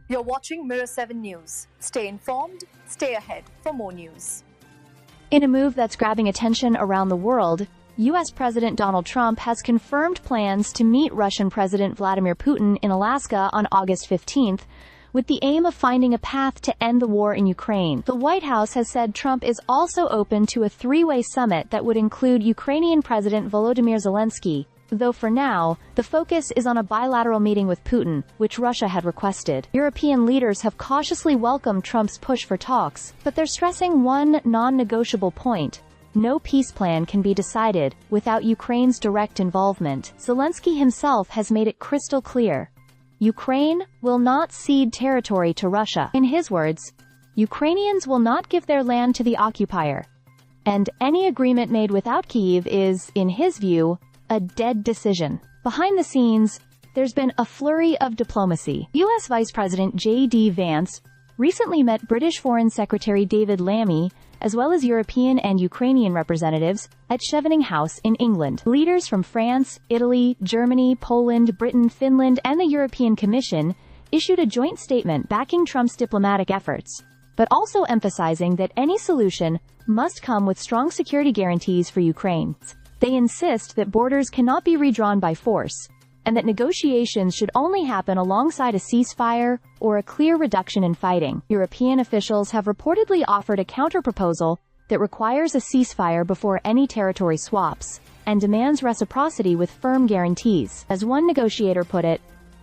You're watching Mirror 7 News. Stay informed, stay ahead for more news. In a move that's grabbing attention around the world, U.S. President Donald Trump has confirmed plans to meet Russian President Vladimir Putin in Alaska on August 15th, with the aim of finding a path to end the war in Ukraine. The White House has said Trump is also open to a three-way summit that would include Ukrainian President Volodymyr Zelensky, though for now, the focus is on a bilateral meeting with Putin, which Russia had requested. European leaders have cautiously welcomed Trump's push for talks, but they're stressing one non-negotiable point: no peace plan can be decided without Ukraine's direct involvement. Zelensky himself has made it crystal clear: Ukraine will not cede territory to Russia. In his words, Ukrainians will not give their land to the occupier. And any agreement made without Kyiv is, in his view, a dead decision. Behind the scenes, there's been a flurry of diplomacy. U.S. Vice President J.D. Vance recently met British Foreign Secretary David Lammy, as well as European and Ukrainian representatives, at Chevening House in England. Leaders from France, Italy, Germany, Poland, Britain, Finland, and the European Commission issued a joint statement backing Trump's diplomatic efforts, but also emphasizing that any solution must come with strong security guarantees for Ukraine. They insist that borders cannot be redrawn by force, and that negotiations should only happen alongside a ceasefire or a clear reduction in fighting. European officials have reportedly offered a counterproposal that requires a ceasefire before any territory swaps, and demands reciprocity with firm guarantees. As one negotiator put it,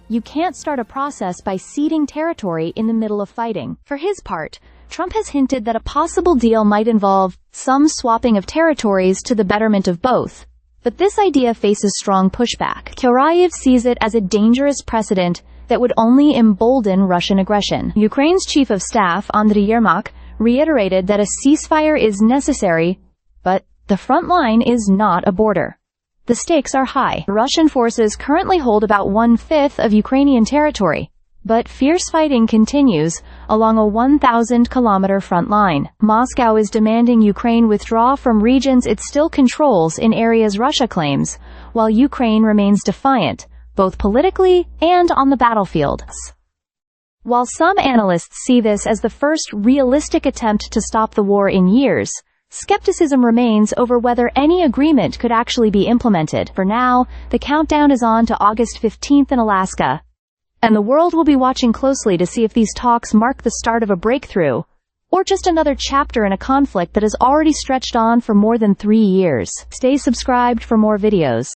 "You can't start a process by ceding territory in the middle of fighting." For his part, Trump has hinted that a possible deal might involve some swapping of territories to the betterment of both, but this idea faces strong pushback. Kyiv sees it as a dangerous precedent that would only embolden Russian aggression. Ukraine's Chief of Staff, Andriy Yermak, reiterated that a ceasefire is necessary, but the front line is not a border. The stakes are high. Russian forces currently hold about 1/5 of Ukrainian territory, but fierce fighting continues along a 1,000-kilometer front line. Moscow is demanding Ukraine withdraw from regions it still controls in areas Russia claims, while Ukraine remains defiant, both politically and on the battlefield. While some analysts see this as the first realistic attempt to stop the war in years, skepticism remains over whether any agreement could actually be implemented. For now, the countdown is on to August 15th in Alaska, and the world will be watching closely to see if these talks mark the start of a breakthrough, or just another chapter in a conflict that has already stretched on for more than 3 years. Stay subscribed for more videos.